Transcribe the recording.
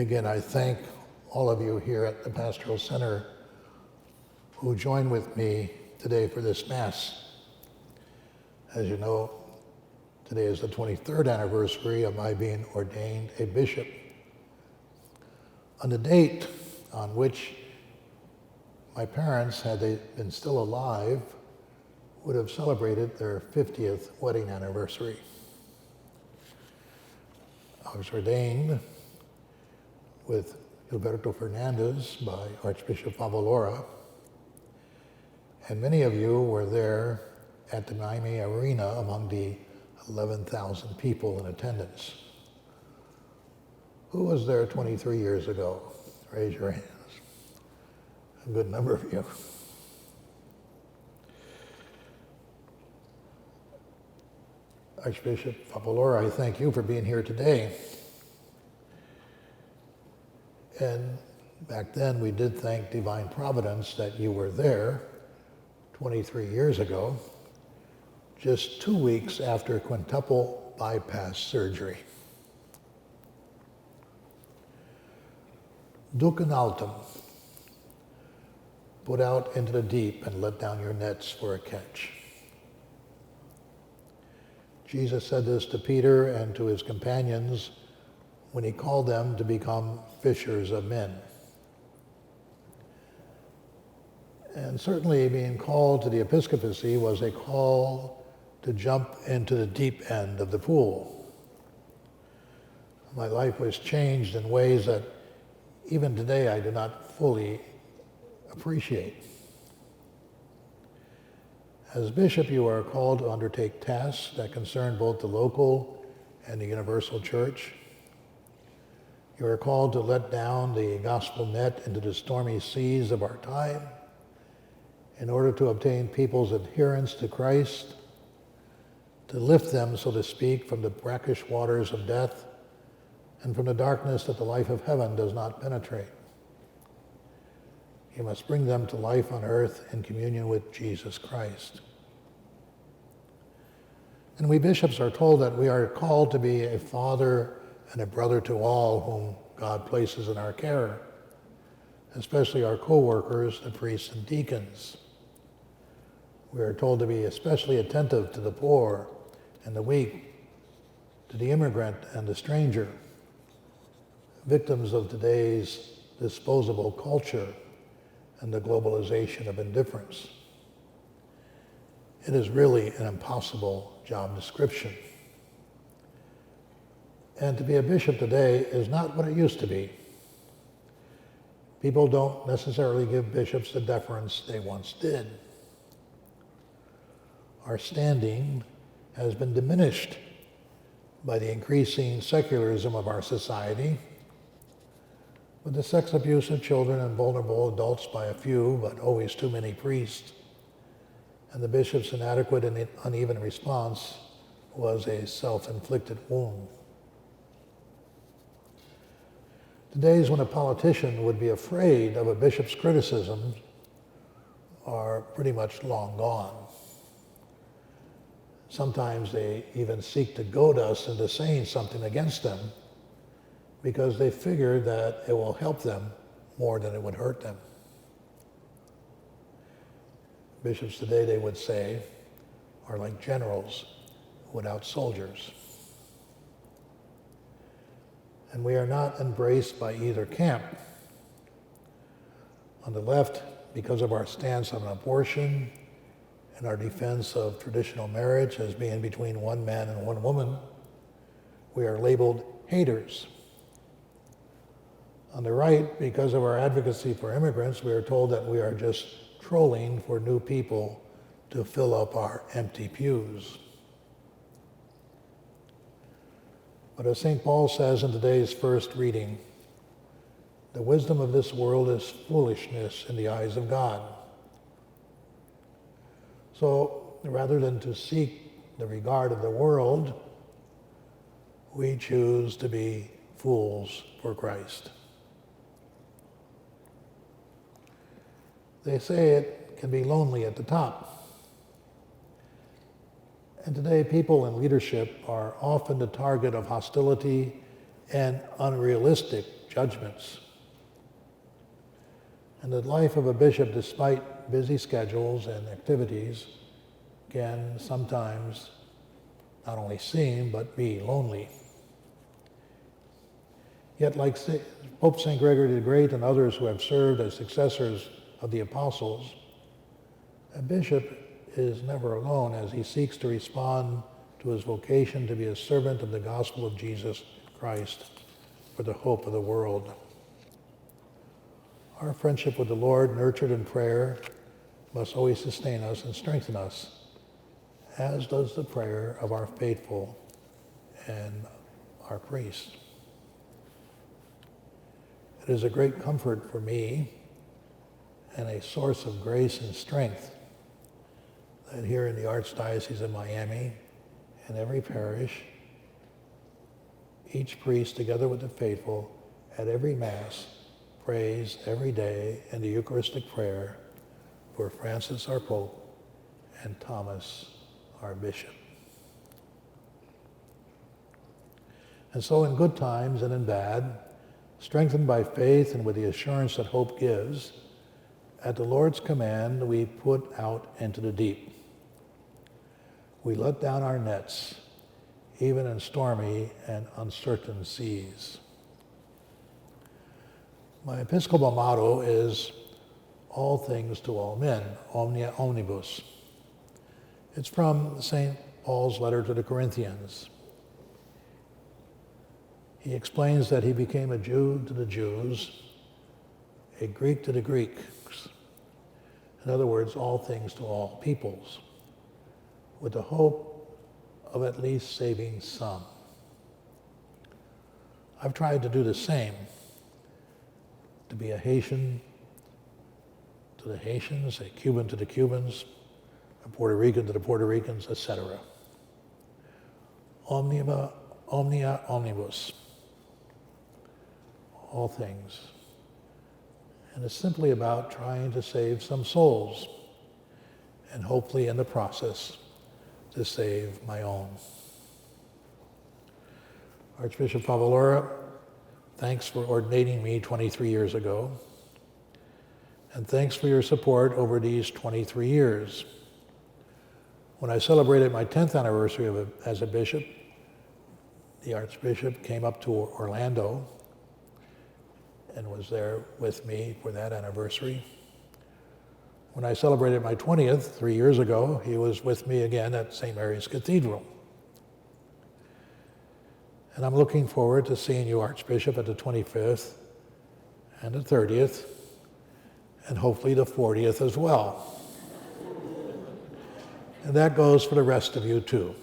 Again, I thank all of you here at the Pastoral Center who join with me today for this Mass. As you know, today is the 23rd anniversary of my being ordained a bishop. On the date on which my parents, had they been still alive, would have celebrated their 50th wedding anniversary. I was ordained with Gilberto Fernandez by Archbishop Thomas, and many of you were there at the Miami Arena among the 11,000 people in attendance. Who was there 23 years ago? Raise your hands. A good number of you. Archbishop Thomas, I thank you for being here today. And back then we did thank Divine Providence that you were there 23 years ago, just 2 weeks after quintuple bypass surgery. Duc in altum, put out into the deep and let down your nets for a catch. Jesus said this to Peter and to his companions when he called them to become fishers of men. And certainly being called to the episcopacy was a call to jump into the deep end of the pool. My life was changed in ways that even today I do not fully appreciate. As bishop, you are called to undertake tasks that concern both the local and the universal church. You are called to let down the gospel net into the stormy seas of our time in order to obtain people's adherence to Christ, to lift them, so to speak, from the brackish waters of death and from the darkness that the life of heaven does not penetrate. You must bring them to life on earth in communion with Jesus Christ. And we bishops are told that we are called to be a father and a brother to all whom God places in our care, especially our co-workers, the priests and deacons. We are told to be especially attentive to the poor and the weak, to the immigrant and the stranger, victims of today's disposable culture and the globalization of indifference. It is really an impossible job description. And to be a bishop today is not what it used to be. People don't necessarily give bishops the deference they once did. Our standing has been diminished by the increasing secularism of our society, with the sex abuse of children and vulnerable adults by a few, but always too many priests, and the bishop's inadequate and uneven response was a self-inflicted wound. The days when a politician would be afraid of a bishop's criticism are pretty much long gone. Sometimes they even seek to goad us into saying something against them because they figure that it will help them more than it would hurt them. Bishops today, they would say, are like generals without soldiers. And we are not embraced by either camp. On the left, because of our stance on abortion and our defense of traditional marriage as being between one man and one woman, we are labeled haters. On the right, because of our advocacy for immigrants, we are told that we are just trolling for new people to fill up our empty pews. But as St. Paul says in today's first reading, the wisdom of this world is foolishness in the eyes of God. So rather than to seek the regard of the world, we choose to be fools for Christ. They say it can be lonely at the top. And today, people in leadership are often the target of hostility and unrealistic judgments. And the life of a bishop, despite busy schedules and activities, can sometimes not only seem, but be lonely. Yet, like Pope St. Gregory the Great and others who have served as successors of the apostles, a bishop is never alone as he seeks to respond to his vocation to be a servant of the gospel of Jesus Christ for the hope of the world. Our friendship with the Lord, nurtured in prayer, must always sustain us and strengthen us, as does the prayer of our faithful and our priest. It is a great comfort for me and a source of grace and strength that here in the Archdiocese of Miami, in every parish, each priest, together with the faithful, at every Mass, prays every day in the Eucharistic prayer for Francis our Pope and Thomas our Bishop. And so in good times and in bad, strengthened by faith and with the assurance that hope gives, at the Lord's command we put out into the deep. We let down our nets, even in stormy and uncertain seas. My Episcopal motto is, all things to all men, omnia omnibus. It's from St. Paul's letter to the Corinthians. He explains that he became a Jew to the Jews, a Greek to the Greeks. In other words, all things to all peoples, with the hope of at least saving some. I've tried to do the same, to be a Haitian to the Haitians, a Cuban to the Cubans, a Puerto Rican to the Puerto Ricans, etc. Omnia omnibus, all things. And it's simply about trying to save some souls, and hopefully in the process to save my own. Archbishop Favalora, thanks for ordaining me 23 years ago, and thanks for your support over these 23 years. When I celebrated my 10th anniversary as a bishop, the Archbishop came up to Orlando and was there with me for that anniversary. When I celebrated my 20th 3 years ago, he was with me again at St. Mary's Cathedral. And I'm looking forward to seeing you, Archbishop, at the 25th and the 30th, and hopefully the 40th as well. And that goes for the rest of you too.